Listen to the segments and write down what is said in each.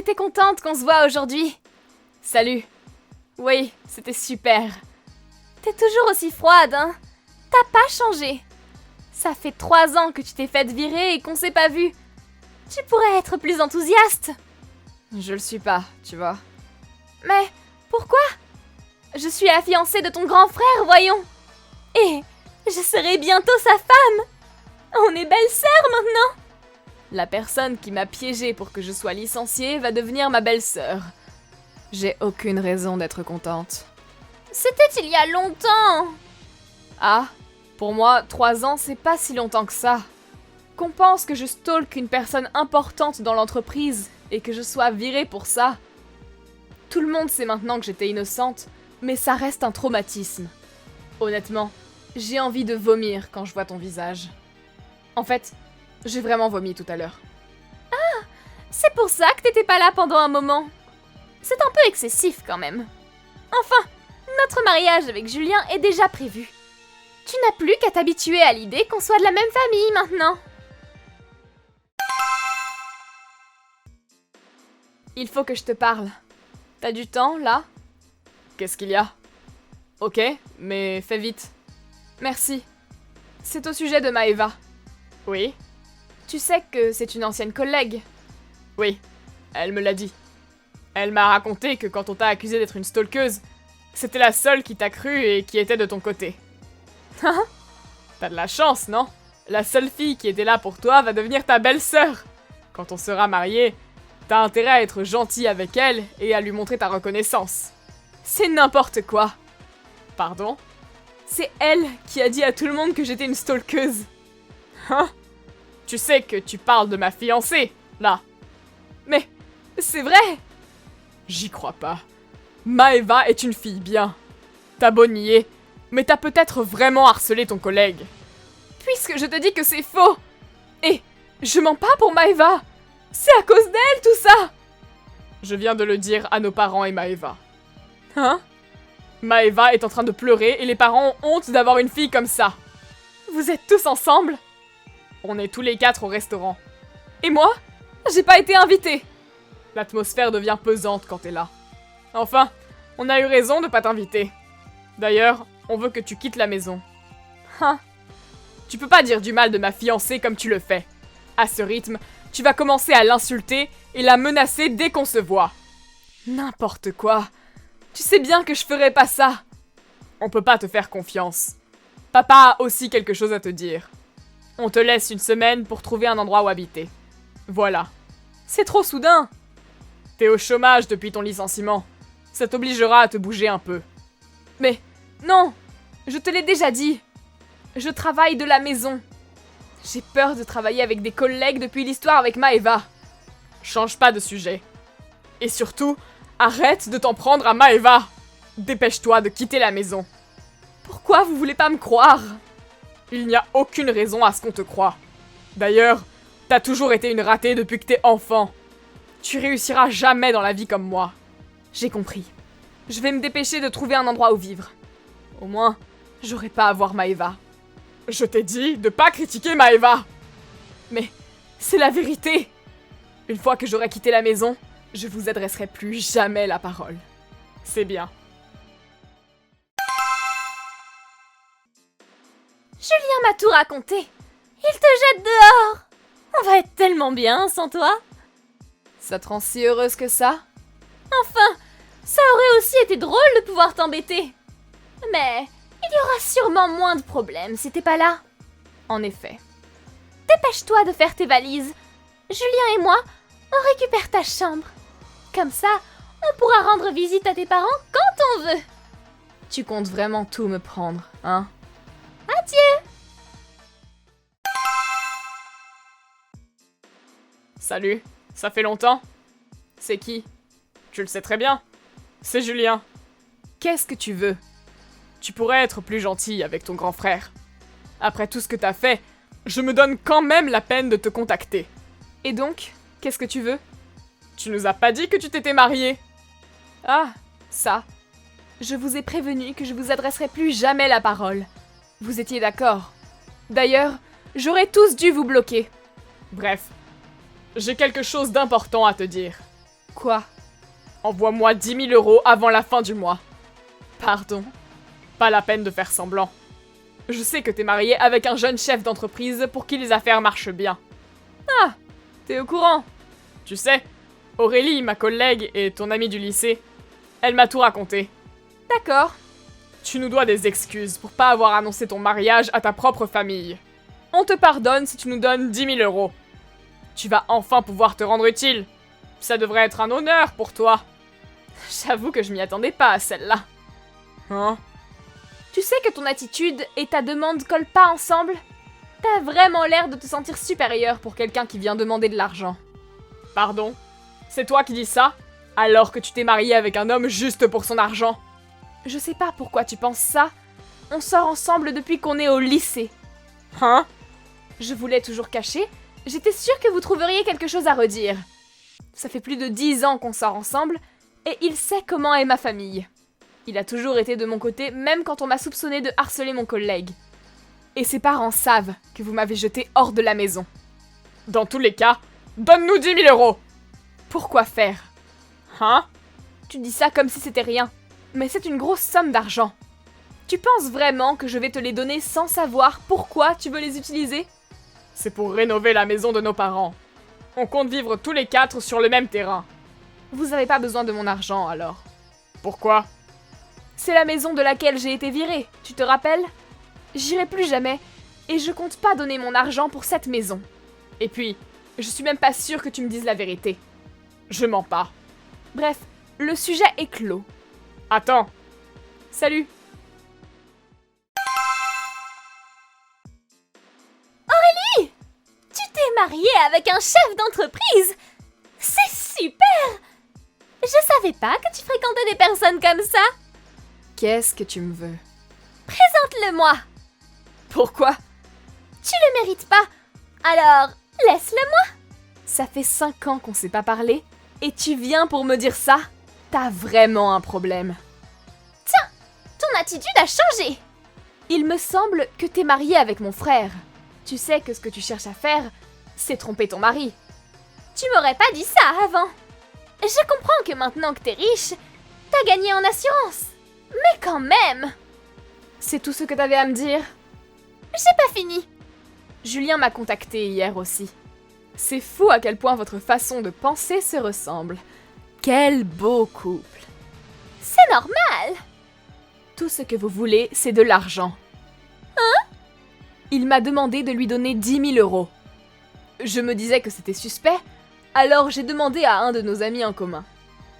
j'étais contente qu'on se voit aujourd'hui. Salut. Oui, c'était super. T'es toujours aussi froide, hein? T'as pas changé. Ça fait 3 ans que tu t'es faite virer et qu'on s'est pas vu. Tu pourrais être plus enthousiaste. Je le suis pas, tu vois. Mais pourquoi? Je suis la fiancée de ton grand frère, voyons. Et je serai bientôt sa femme. On est belles-sœurs maintenant. La personne qui m'a piégée pour que je sois licenciée va devenir ma belle-sœur. J'ai aucune raison d'être contente. C'était il y a longtemps. Ah, pour moi, 3 ans, c'est pas si longtemps que ça. Qu'on pense que je stalk une personne importante dans l'entreprise et que je sois virée pour ça. Tout le monde sait maintenant que j'étais innocente, mais ça reste un traumatisme. Honnêtement, j'ai envie de vomir quand je vois ton visage. En fait, j'ai vraiment vomi tout à l'heure. Ah, c'est pour ça que t'étais pas là pendant un moment. C'est un peu excessif quand même. Enfin, notre mariage avec Julien est déjà prévu. Tu n'as plus qu'à t'habituer à l'idée qu'on soit de la même famille maintenant. Il faut que je te parle. T'as du temps, là? Qu'est-ce qu'il y a? Ok, mais fais vite. Merci. C'est au sujet de Maëva. Oui? Tu sais que c'est une ancienne collègue? Oui, elle me l'a dit. Elle m'a raconté que quand on t'a accusé d'être une stalkeuse, c'était la seule qui t'a cru et qui était de ton côté. T'as de la chance, non? La seule fille qui était là pour toi va devenir ta belle-sœur. Quand on sera mariés, t'as intérêt à être gentil avec elle et à lui montrer ta reconnaissance. C'est n'importe quoi. Pardon? C'est elle qui a dit à tout le monde que j'étais une stalkeuse. Hein? Tu sais que tu parles de ma fiancée, là. Mais c'est vrai! J'y crois pas. Maëva est une fille bien. T'as beau nier, mais t'as peut-être vraiment harcelé ton collègue. Puisque je te dis que c'est faux! Et je mens pas pour Maëva! C'est à cause d'elle tout ça! Je viens de le dire à nos parents et Maëva. Hein? Maëva est en train de pleurer et les parents ont honte d'avoir une fille comme ça. Vous êtes tous ensemble? On est tous les 4 au restaurant. Et moi? J'ai pas été invitée. L'atmosphère devient pesante quand t'es là. Enfin, on a eu raison de pas t'inviter. D'ailleurs, on veut que tu quittes la maison. Hein? Tu peux pas dire du mal de ma fiancée comme tu le fais. À ce rythme, tu vas commencer à l'insulter et la menacer dès qu'on se voit. N'importe quoi. Tu sais bien que je ferai pas ça. On peut pas te faire confiance. Papa a aussi quelque chose à te dire. On te laisse une semaine pour trouver un endroit où habiter. Voilà. C'est trop soudain. T'es au chômage depuis ton licenciement. Ça t'obligera à te bouger un peu. Mais non, je te l'ai déjà dit. Je travaille de la maison. J'ai peur de travailler avec des collègues depuis l'histoire avec Maëva. Change pas de sujet. Et surtout, arrête de t'en prendre à Maëva. Dépêche-toi de quitter la maison. Pourquoi vous voulez pas me croire? Il n'y a aucune raison à ce qu'on te croie. D'ailleurs, t'as toujours été une ratée depuis que t'es enfant. Tu réussiras jamais dans la vie comme moi. J'ai compris. Je vais me dépêcher de trouver un endroit où vivre. Au moins, j'aurai pas à voir Maëva. Je t'ai dit de pas critiquer Maëva. Mais c'est la vérité. Une fois que j'aurai quitté la maison, je vous adresserai plus jamais la parole. C'est bien. Julien m'a tout raconté. Il te jette dehors. On va être tellement bien sans toi. Ça te rend si heureuse que ça? Enfin, ça aurait aussi été drôle de pouvoir t'embêter. Mais il y aura sûrement moins de problèmes si t'es pas là. En effet. Dépêche-toi de faire tes valises. Julien et moi, on récupère ta chambre. Comme ça, on pourra rendre visite à tes parents quand on veut. Tu comptes vraiment tout me prendre, hein? Adieu! Salut, ça fait longtemps? C'est qui? Tu le sais très bien. C'est Julien. Qu'est-ce que tu veux? Tu pourrais être plus gentil avec ton grand frère. Après tout ce que t'as fait, je me donne quand même la peine de te contacter. Et donc, qu'est-ce que tu veux? Tu nous as pas dit que tu t'étais mariée? Ah, ça. Je vous ai prévenu que je vous adresserai plus jamais la parole. Vous étiez d'accord. D'ailleurs, j'aurais tous dû vous bloquer. Bref, j'ai quelque chose d'important à te dire. Quoi? Envoie-moi 10 000 € avant la fin du mois. Pardon? Pas la peine de faire semblant. Je sais que t'es marié avec un jeune chef d'entreprise pour qui les affaires marchent bien. Ah, t'es au courant? Tu sais, Aurélie, ma collègue et ton amie du lycée, elle m'a tout raconté. D'accord. Tu nous dois des excuses pour pas avoir annoncé ton mariage à ta propre famille. On te pardonne si tu nous donnes 10 000 €. Tu vas enfin pouvoir te rendre utile. Ça devrait être un honneur pour toi. J'avoue que je m'y attendais pas à celle-là. Hein? Tu sais que ton attitude et ta demande collent pas ensemble? T'as vraiment l'air de te sentir supérieur pour quelqu'un qui vient demander de l'argent. Pardon? C'est toi qui dis ça? Alors que tu t'es marié avec un homme juste pour son argent? Je sais pas pourquoi tu penses ça. On sort ensemble depuis qu'on est au lycée. Hein? Je vous l'ai toujours caché. J'étais sûre que vous trouveriez quelque chose à redire. Ça fait plus de 10 ans qu'on sort ensemble, et il sait comment est ma famille. Il a toujours été de mon côté, même quand on m'a soupçonné de harceler mon collègue. Et ses parents savent que vous m'avez jeté hors de la maison. Dans tous les cas, donne-nous 10 000 €. Pourquoi faire? Hein? Tu dis ça comme si c'était rien, mais c'est une grosse somme d'argent. Tu penses vraiment que je vais te les donner sans savoir pourquoi tu veux les utiliser? C'est pour rénover la maison de nos parents. On compte vivre tous les 4 sur le même terrain. Vous avez pas besoin de mon argent, alors. Pourquoi? C'est la maison de laquelle j'ai été virée, tu te rappelles? J'irai plus jamais, et je compte pas donner mon argent pour cette maison. Et puis, je suis même pas sûre que tu me dises la vérité. Je mens pas. Bref, le sujet est clos. Attends. Salut. Tu t'es mariée avec un chef d'entreprise? C'est super! Je savais pas que tu fréquentais des personnes comme ça. Qu'est-ce que tu me veux? Présente-le-moi. Pourquoi? Tu le mérites pas. Alors, laisse-le-moi. Ça fait 5 ans qu'on s'est pas parlé, et tu viens pour me dire ça? T'as vraiment un problème. Tiens, ton attitude a changé. Il me semble que t'es mariée avec mon frère. Tu sais que ce que tu cherches à faire, c'est tromper ton mari. Tu m'aurais pas dit ça avant. Je comprends que maintenant que t'es riche, t'as gagné en assurance. Mais quand même. C'est tout ce que t'avais à me dire? J'ai pas fini. Julien m'a contacté hier aussi. C'est fou à quel point votre façon de penser se ressemble. Quel beau couple. C'est normal. Tout ce que vous voulez, c'est de l'argent. Hein? Il m'a demandé de lui donner 10 000 €. Je me disais que c'était suspect, alors j'ai demandé à un de nos amis en commun.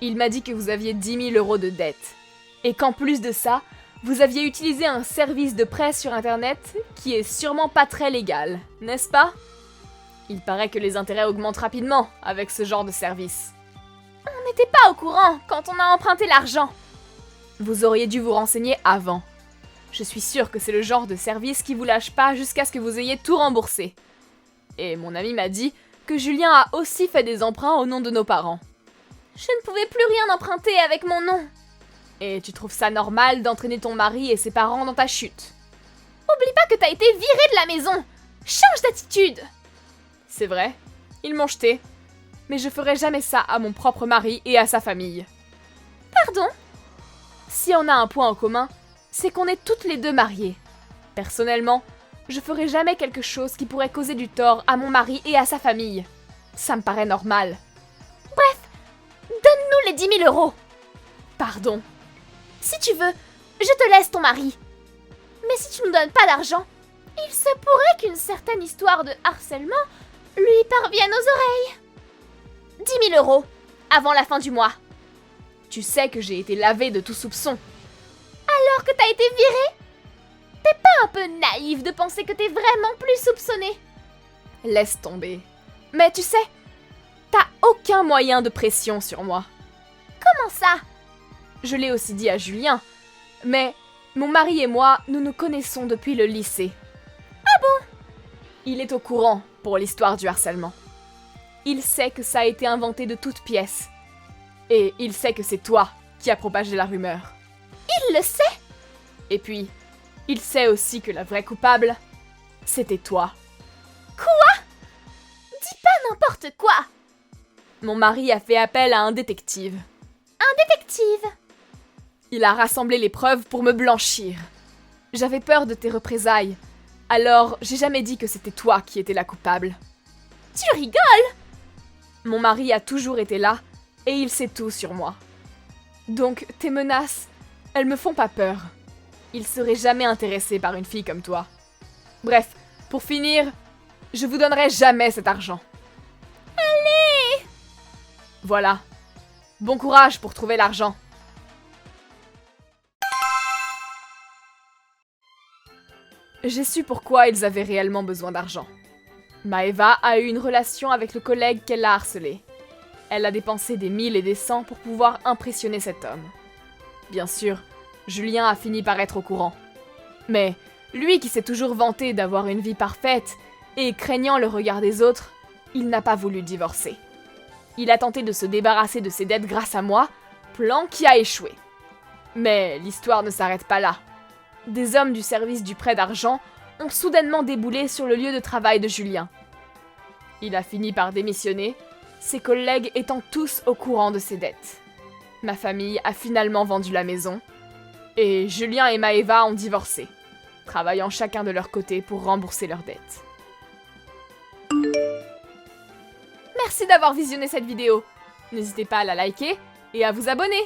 Il m'a dit que vous aviez 10 000 € de dette. Et qu'en plus de ça, vous aviez utilisé un service de prêt sur internet qui est sûrement pas très légal, n'est-ce pas? Il paraît que les intérêts augmentent rapidement avec ce genre de service. On n'était pas au courant quand on a emprunté l'argent. Vous auriez dû vous renseigner avant. Je suis sûre que c'est le genre de service qui vous lâche pas jusqu'à ce que vous ayez tout remboursé. Et mon ami m'a dit que Julien a aussi fait des emprunts au nom de nos parents. Je ne pouvais plus rien emprunter avec mon nom. Et tu trouves ça normal d'entraîner ton mari et ses parents dans ta chute? Oublie pas que t'as été virée de la maison. Change d'attitude. C'est vrai, ils m'ont jeté. Mais je ferai jamais ça à mon propre mari et à sa famille. Pardon? Si on a un point en commun, c'est qu'on est toutes les deux mariées. Personnellement, je ferai jamais quelque chose qui pourrait causer du tort à mon mari et à sa famille. Ça me paraît normal. Bref, donne-nous les 10 000 €. Pardon. Si tu veux, je te laisse ton mari. Mais si tu nous donnes pas d'argent, il se pourrait qu'une certaine histoire de harcèlement lui parvienne aux oreilles. 10 000 € avant la fin du mois. Tu sais que j'ai été lavée de tout soupçon. Alors que t'as été virée? T'es pas un peu naïve de penser que t'es vraiment plus soupçonnée? Laisse tomber. Mais tu sais, t'as aucun moyen de pression sur moi. Comment ça? Je l'ai aussi dit à Julien, mais mon mari et moi, nous nous connaissons depuis le lycée. Ah bon? Il est au courant pour l'histoire du harcèlement. Il sait que ça a été inventé de toutes pièces. Et il sait que c'est toi qui as propagé la rumeur. Il le sait? Et puis, il sait aussi que la vraie coupable, c'était toi. Quoi? Dis pas n'importe quoi. mon mari a fait appel à un détective. Détective. Il a rassemblé les preuves pour me blanchir. J'avais peur de tes représailles, alors j'ai jamais dit que c'était toi qui étais la coupable. Tu rigoles? Mon mari a toujours été là, et il sait tout sur moi. Donc, tes menaces, elles me font pas peur. Il serait jamais intéressé par une fille comme toi. Bref, pour finir, je vous donnerai jamais cet argent. Allez! Voilà. Bon courage pour trouver l'argent. J'ai su pourquoi ils avaient réellement besoin d'argent. Maeva a eu une relation avec le collègue qu'elle a harcelé. Elle a dépensé des 1000 et des 100 pour pouvoir impressionner cet homme. Bien sûr, Julien a fini par être au courant. Mais lui qui s'est toujours vanté d'avoir une vie parfaite et craignant le regard des autres, il n'a pas voulu divorcer. Il a tenté de se débarrasser de ses dettes grâce à moi, plan qui a échoué. Mais l'histoire ne s'arrête pas là. Des hommes du service du prêt d'argent ont soudainement déboulé sur le lieu de travail de Julien. Il a fini par démissionner, ses collègues étant tous au courant de ses dettes. Ma famille a finalement vendu la maison, et Julien et Maeva ont divorcé, travaillant chacun de leur côté pour rembourser leurs dettes. Merci d'avoir visionné cette vidéo. N'hésitez pas à la liker et à vous abonner.